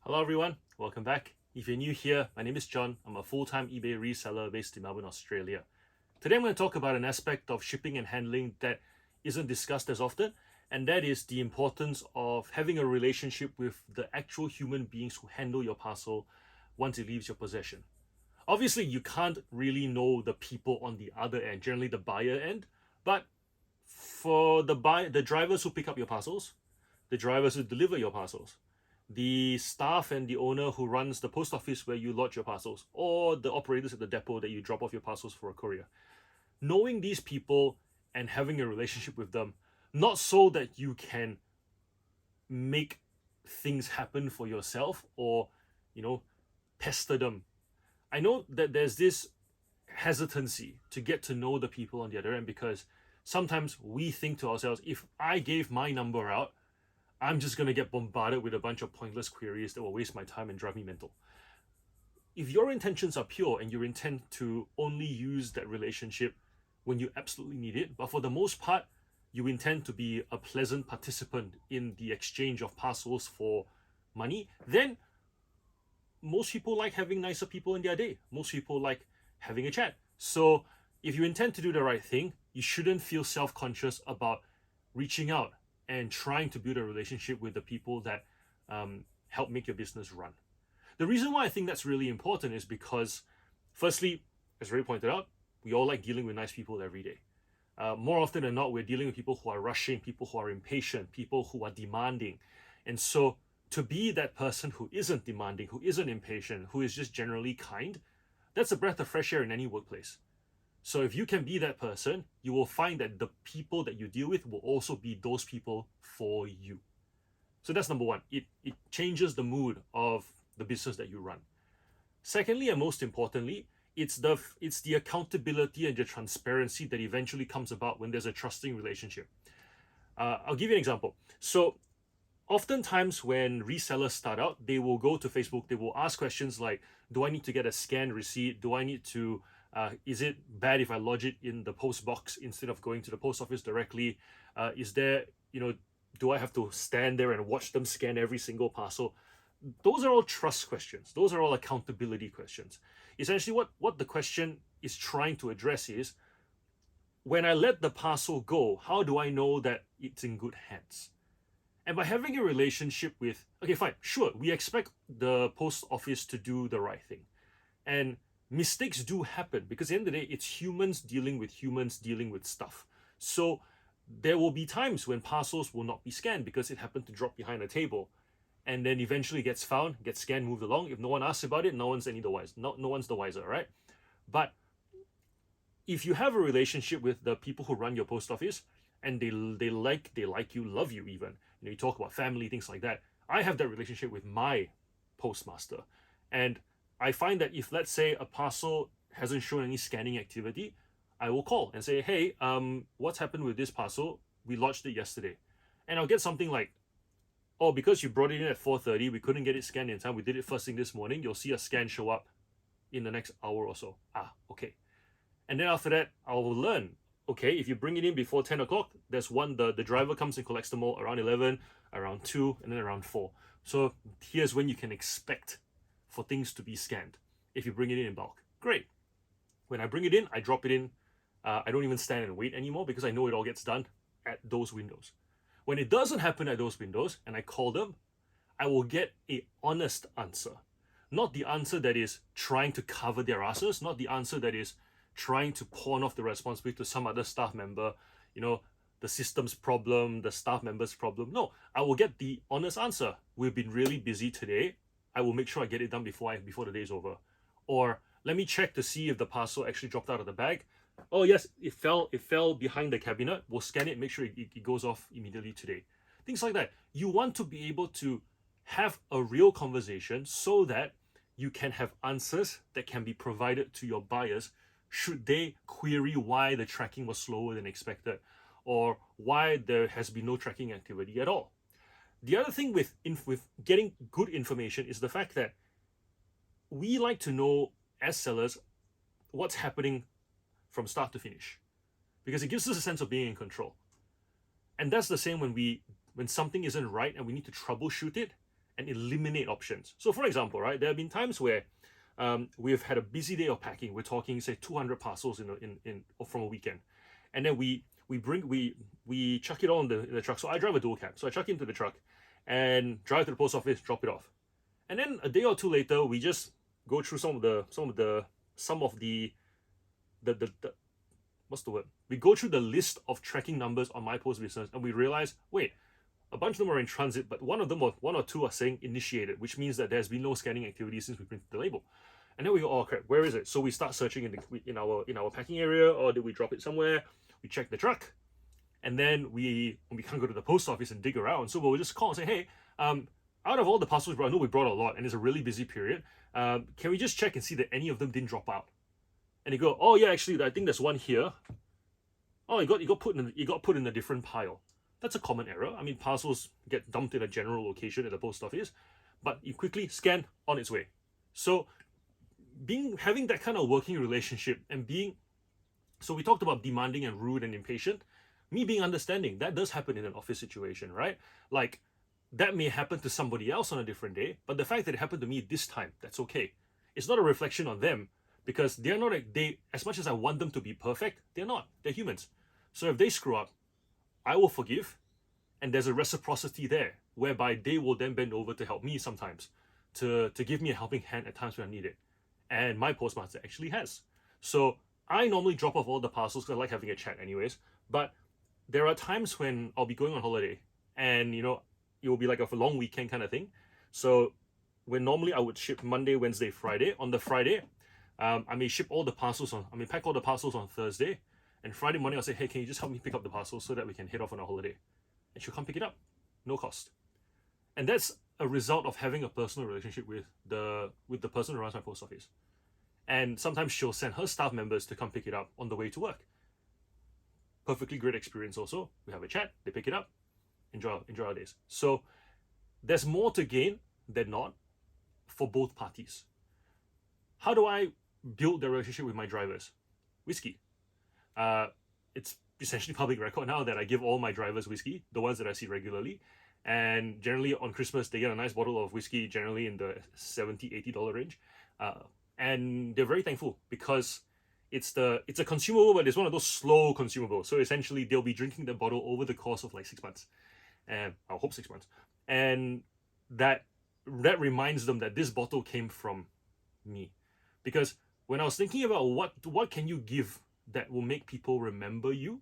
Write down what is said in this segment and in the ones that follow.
Hello everyone, welcome back. If you're new here, my name is John. I'm a full-time eBay reseller based in Melbourne, Australia. Today I'm going to talk about an aspect of shipping and handling that isn't discussed as often, and that is the importance of having a relationship with the actual human beings who handle your parcel once it leaves your possession. Obviously, you can't really know the people on the other end, generally the buyer end, but for the drivers who pick up your parcels, the drivers who deliver your parcels, the staff and the owner who runs the post office where you lodge your parcels, or the operators at the depot that you drop off your parcels for a courier. Knowing these people and having a relationship with them, not so that you can make things happen for yourself or, you know, pester them. I know that there's this hesitancy to get to know the people on the other end because sometimes we think to ourselves, if I gave my number out, I'm just going to get bombarded with a bunch of pointless queries that will waste my time and drive me mental. If your intentions are pure and you intend to only use that relationship when you absolutely need it, but for the most part, you intend to be a pleasant participant in the exchange of parcels for money, then most people like having nicer people in their day. Most people like having a chat. So if you intend to do the right thing, you shouldn't feel self-conscious about reaching out and trying to build a relationship with the people that help make your business run. The reason why I think that's really important is because, firstly, as Ray pointed out, we all like dealing with nice people every day. More often than not, we're dealing with people who are rushing, people who are impatient, people who are demanding. And so to be that person who isn't demanding, who isn't impatient, who is just generally kind, that's a breath of fresh air in any workplace. So if you can be that person, you will find that the people that you deal with will also be those people for you. So that's number one. It changes the mood of the business that you run. Secondly, and most importantly, it's the accountability and the transparency that eventually comes about when there's a trusting relationship. I'll give you an example. So oftentimes when resellers start out, they will go to Facebook, they will ask questions like, do I need to get a scanned receipt? Do I need to, is it bad if I lodge it in the post box instead of going to the post office directly? Is there, do I have to stand there and watch them scan every single parcel? Those are all trust questions. Those are all accountability questions. Essentially, what the question is trying to address is, when I let the parcel go, how do I know that it's in good hands? And by having a relationship with, okay, fine, sure, we expect the post office to do the right thing. And mistakes do happen because at the end of the day, it's humans dealing with stuff. So there will be times when parcels will not be scanned because it happened to drop behind a table and then eventually gets found, gets scanned, moved along. If no one asks about it, no one's any the wiser. No one's the wiser, right? But if you have a relationship with the people who run your post office and they like you, love you even, you talk about family, things like that. I have that relationship with my postmaster. And I find that if, let's say, a parcel hasn't shown any scanning activity, I will call and say, hey, what's happened with this parcel? We lodged it yesterday. And I'll get something like, oh, because you brought it in at 4:30, we couldn't get it scanned in time. We did it first thing this morning. You'll see a scan show up in the next hour or so. Ah, okay. And then after that, I'll learn, okay, if you bring it in before 10 o'clock, there's one, the driver comes and collects them all around 11, around 2, and then around 4. So here's when you can expect for things to be scanned if you bring it in bulk. Great. When I bring it in, I drop it in. I don't even stand and wait anymore because I know it all gets done at those windows. When it doesn't happen at those windows and I call them, I will get an honest answer. Not the answer that is trying to cover their asses, not the answer that is trying to pawn off the responsibility to some other staff member, the system's problem, the staff member's problem. No, I will get the honest answer. We've been really busy today. I will make sure I get it done before the day is over. Or let me check to see if the parcel actually dropped out of the bag. Oh yes, it fell behind the cabinet. We'll scan it, make sure it goes off immediately today. Things like that. You want to be able to have a real conversation so that you can have answers that can be provided to your buyers should they query why the tracking was slower than expected or why there has been no tracking activity at all. The other thing with getting good information is the fact that we like to know as sellers what's happening from start to finish because it gives us a sense of being in control. And that's the same when something isn't right and we need to troubleshoot it and eliminate options. So for example, right, there have been times where we've had a busy day of packing. We're talking, say, 200 parcels in from a weekend, and then we chuck it all in the truck. So I drive a dual cab, so I chuck it into the truck and drive to the post office, drop it off, and then a day or two later, we just go through some of the what's the word? We go through the list of tracking numbers on My Post Business, and we realize, wait, a bunch of them are in transit, but one or two are saying initiated, which means that there's been no scanning activity since we printed the label. And then we go, oh crap, where is it? So we start searching in our packing area, or did we drop it somewhere? We check the truck, and then we can't go to the post office and dig around, so we'll just call and say, hey, out of all the parcels we brought, I know we brought a lot, and it's a really busy period. Can we just check and see that any of them didn't drop out? And you go, oh yeah, actually, I think there's one here. Oh, it got put in a different pile. That's a common error. I mean, parcels get dumped in a general location at the post office, but you quickly scan, on its way. So having that kind of working relationship and so we talked about demanding and rude and impatient. Me being understanding, that does happen in an office situation, right? Like, that may happen to somebody else on a different day, but the fact that it happened to me this time, that's okay. It's not a reflection on them, because they're not as much as I want them to be perfect, they're not. They're humans. So if they screw up, I will forgive, and there's a reciprocity there, whereby they will then bend over to help me sometimes, to give me a helping hand at times when I need it. And my postmaster actually has. So I normally drop off all the parcels because I like having a chat anyways, but there are times when I'll be going on holiday, and it will be like a long weekend kind of thing. So when normally I would ship Monday, Wednesday, Friday, on the Friday, I may pack all the parcels on Thursday, and Friday morning I'll say, hey, can you just help me pick up the parcels so that we can head off on a holiday? And she'll come pick it up, no cost. And that's a result of having a personal relationship with the person who runs my post office. And sometimes she'll send her staff members to come pick it up on the way to work. Perfectly great experience also. We have a chat, they pick it up, enjoy our days. So there's more to gain than not for both parties. How do I build the relationship with my drivers? Whiskey. It's essentially public record now that I give all my drivers whiskey, the ones that I see regularly. And generally on Christmas, they get a nice bottle of whiskey, generally in the $70, $80 range. And they're very thankful, because it's a consumable, but it's one of those slow consumables. So essentially, they'll be drinking the bottle over the course of like 6 months. And I hope 6 months. And that reminds them that this bottle came from me. Because when I was thinking about what can you give that will make people remember you,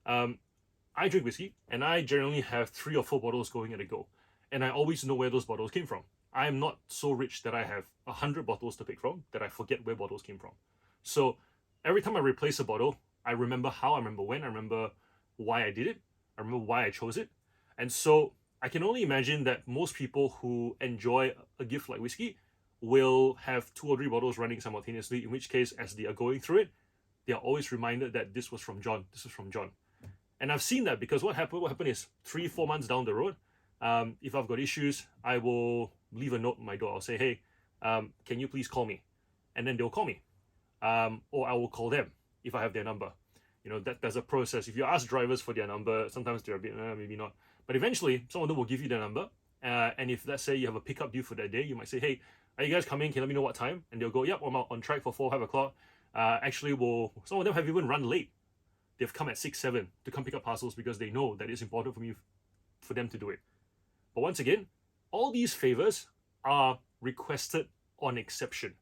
I drink whiskey, and I generally have 3 or 4 bottles going at a go, and I always know where those bottles came from. I am not so rich that I have 100 bottles to pick from that I forget where bottles came from. So every time I replace a bottle, I remember how, I remember when, I remember why I did it, I remember why I chose it. And so I can only imagine that most people who enjoy a gift like whiskey will have 2 or 3 bottles running simultaneously, in which case, as they are going through it, they are always reminded that this was from John, this was from John. And I've seen that, because what happened is 3-4 months down the road, if I've got issues, I will leave a note on my door. I'll say, hey, can you please call me? And then they'll call me. Or I will call them if I have their number. There's a process. If you ask drivers for their number, sometimes they're a bit, maybe not. But eventually, some of them will give you their number. And if, let's say, you have a pickup due for that day, you might say, hey, are you guys coming? Can you let me know what time? And they'll go, yep, I'm on track for 4, 5 o'clock. Actually, some of them have even run late. They've come at 6, 7 to come pick up parcels because they know that it's important for them to do it. But once again, all these favors are requested on exception.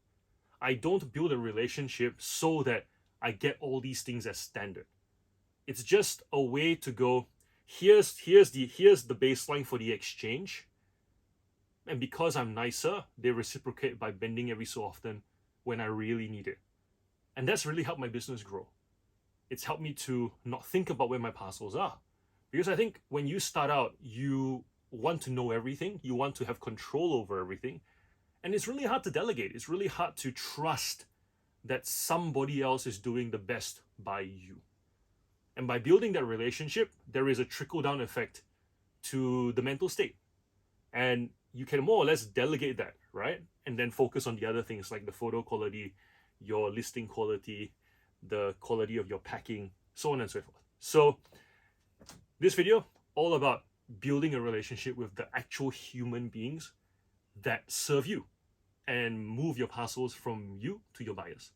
I don't build a relationship so that I get all these things as standard. It's just a way to go, here's the baseline for the exchange. And because I'm nicer, they reciprocate by bending every so often when I really need it. And that's really helped my business grow. It's helped me to not think about where my parcels are. Because I think when you start out, you want to know everything. You want to have control over everything. And it's really hard to delegate. It's really hard to trust that somebody else is doing the best by you. And by building that relationship, there is a trickle-down effect to the mental state. And you can more or less delegate that, right? And then focus on the other things like the photo quality, your listing quality, the quality of your packing, so on and so forth. So this video, all about building a relationship with the actual human beings that serve you and move your parcels from you to your buyers.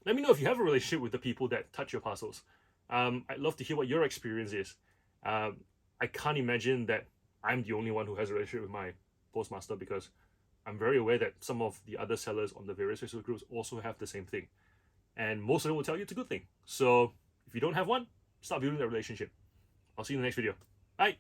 Let me know if you have a relationship with the people that touch your parcels. I'd love to hear what your experience is. I can't imagine that I'm the only one who has a relationship with my postmaster, because I'm very aware that some of the other sellers on the various Facebook groups also have the same thing. And most of them will tell you it's a good thing. So if you don't have one, start building that relationship. I'll see you in the next video. Bye.